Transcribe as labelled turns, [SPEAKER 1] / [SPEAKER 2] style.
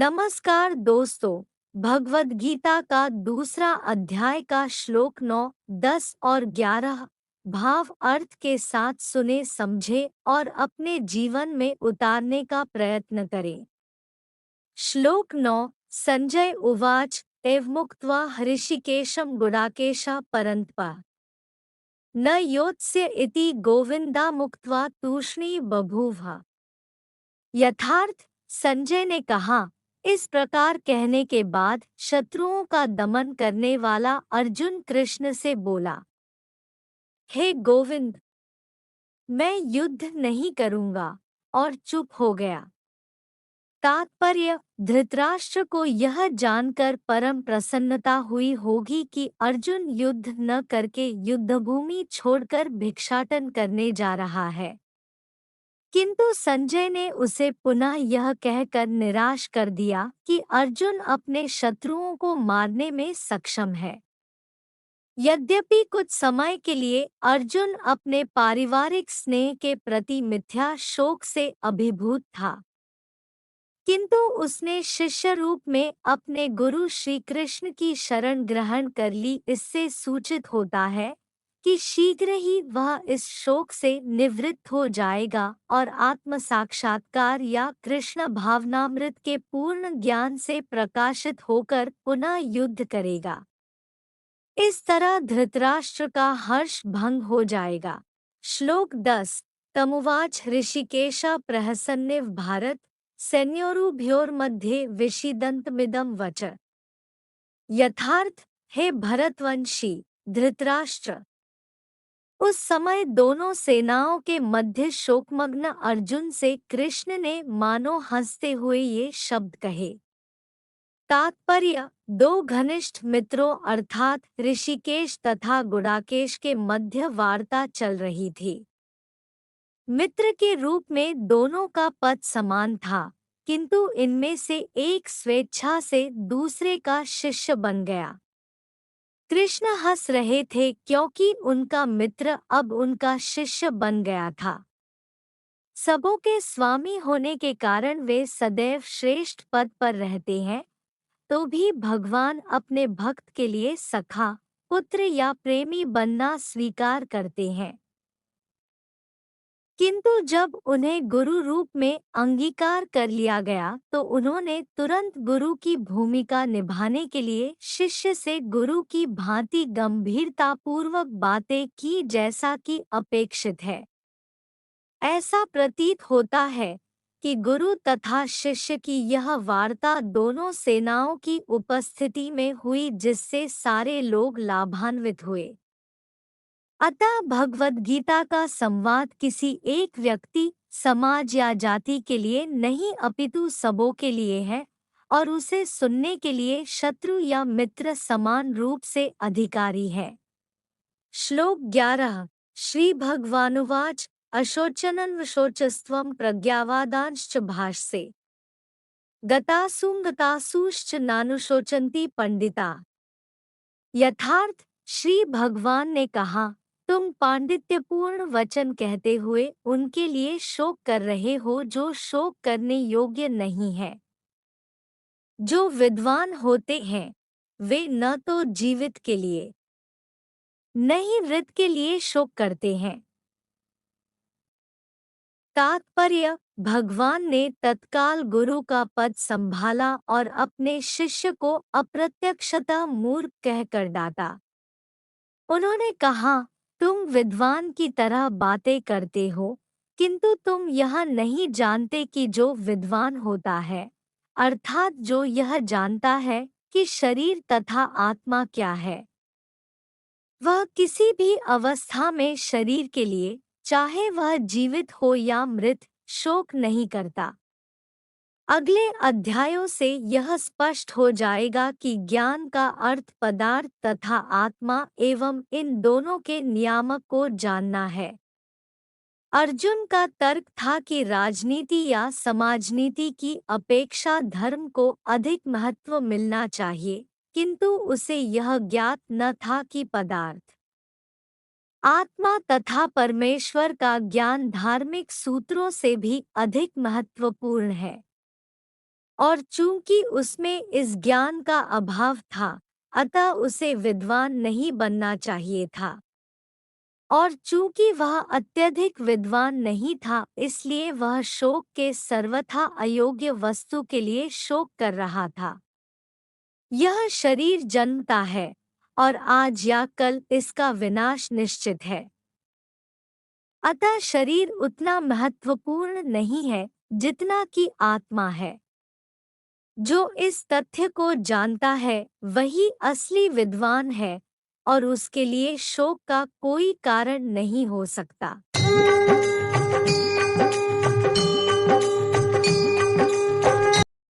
[SPEAKER 1] नमस्कार दोस्तों। भगवद गीता का दूसरा अध्याय का श्लोक 9, 10 और 11 भाव अर्थ के साथ सुने समझे और अपने जीवन में उतारने का प्रयत्न करें। श्लोक 9। संजय उवाच एवमुक्त्वा हृषिकेशं गुडाकेशः परन्तपा न योत्स्य इति गोविंदा मुक्त्वा तूष्णी बभूव। यथार्थ संजय ने कहा, इस प्रकार कहने के बाद शत्रुओं का दमन करने वाला अर्जुन कृष्ण से बोला, हे गोविंद, मैं युद्ध नहीं करूंगा, और चुप हो गया। तात्पर्य: धृतराष्ट्र को यह जानकर परम प्रसन्नता हुई होगी कि अर्जुन युद्ध न करके युद्धभूमि छोड़कर भिक्षाटन करने जा रहा है। किंतु संजय ने उसे पुनः यह कहकर निराश कर दिया कि अर्जुन अपने शत्रुओं को मारने में सक्षम है। यद्यपि कुछ समय के लिए अर्जुन अपने पारिवारिक स्नेह के प्रति मिथ्या शोक से अभिभूत था, किंतु उसने शिष्य रूप में अपने गुरु श्री कृष्ण की शरण ग्रहण कर ली। इससे सूचित होता है कि शीघ्र ही वह इस शोक से निवृत्त हो जाएगा और आत्म साक्षात्कार या कृष्ण भावनामृत के पूर्ण ज्ञान से प्रकाशित होकर पुनः युद्ध करेगा। इस तरह धृतराष्ट्र का हर्ष भंग हो जाएगा। श्लोक 10। तमुवाच ऋषिकेशा प्रहसन्निव भारत सैन्योरुभयोर्मध्ये विषीदन्तमिदं वच। यथार्थ हे भरतवंशी धृतराष्ट्र, उस समय दोनों सेनाओं के मध्य शोकमग्न अर्जुन से कृष्ण ने मानो हंसते हुए ये शब्द कहे। तात्पर्य: दो घनिष्ठ मित्रों अर्थात ऋषिकेश तथा गुडाकेश के मध्य वार्ता चल रही थी। मित्र के रूप में दोनों का पद समान था, किंतु इनमें से एक स्वेच्छा से दूसरे का शिष्य बन गया। कृष्ण हंस रहे थे क्योंकि उनका मित्र अब उनका शिष्य बन गया था। सबों के स्वामी होने के कारण वे सदैव श्रेष्ठ पद पर रहते हैं, तो भी भगवान अपने भक्त के लिए सखा, पुत्र या प्रेमी बनना स्वीकार करते हैं। किंतु जब उन्हें गुरु रूप में अंगीकार कर लिया गया तो उन्होंने तुरंत गुरु की भूमिका निभाने के लिए शिष्य से गुरु की भांति गंभीरतापूर्वक बातें की, जैसा कि अपेक्षित है। ऐसा प्रतीत होता है कि गुरु तथा शिष्य की यह वार्ता दोनों सेनाओं की उपस्थिति में हुई, जिससे सारे लोग लाभान्वित हुए। अतः भगवद गीता का संवाद किसी एक व्यक्ति, समाज या जाति के लिए नहीं अपितु सबों के लिए है, और उसे सुनने के लिए शत्रु या मित्र समान रूप से अधिकारी है। श्लोक 11। श्री भगवानुवाच अशोचनन्वशोचस्त्वं प्रज्ञावादांश्च भाषसे गतासुश्च नानुशोचन्ति पंडिता। यथार्थ श्री भगवान ने कहा, तुम पांडित्यपूर्ण वचन कहते हुए उनके लिए शोक कर रहे हो जो शोक करने योग्य नहीं है। जो विद्वान होते हैं वे न तो जीवित के लिए न ही मृत के लिए शोक करते हैं। तात्पर्य: भगवान ने तत्काल गुरु का पद संभाला और अपने शिष्य को अप्रत्यक्षतः मूर्ख कहकर डांटा। उन्होंने कहा, तुम विद्वान की तरह बातें करते हो, किंतु तुम यह नहीं जानते कि जो विद्वान होता है, अर्थात जो यह जानता है कि शरीर तथा आत्मा क्या है, वह किसी भी अवस्था में शरीर के लिए, चाहे वह जीवित हो या मृत, शोक नहीं करता। अगले अध्यायों से यह स्पष्ट हो जाएगा कि ज्ञान का अर्थ पदार्थ तथा आत्मा एवं इन दोनों के नियामक को जानना है। अर्जुन का तर्क था कि राजनीति या समाजनीति की अपेक्षा धर्म को अधिक महत्व मिलना चाहिए, किंतु उसे यह ज्ञात न था कि पदार्थ, आत्मा तथा परमेश्वर का ज्ञान धार्मिक सूत्रों से भी अधिक महत्वपूर्ण है। और चूंकि उसमें इस ज्ञान का अभाव था, अतः उसे विद्वान नहीं बनना चाहिए था। और चूंकि वह अत्यधिक विद्वान नहीं था, इसलिए वह शोक के सर्वथा अयोग्य वस्तु के लिए शोक कर रहा था। यह शरीर जन्मता है और आज या कल इसका विनाश निश्चित है। अतः शरीर उतना महत्वपूर्ण नहीं है जितना कि आत्मा है। जो इस तथ्य को जानता है वही असली विद्वान है और उसके लिए शोक का कोई कारण नहीं हो सकता।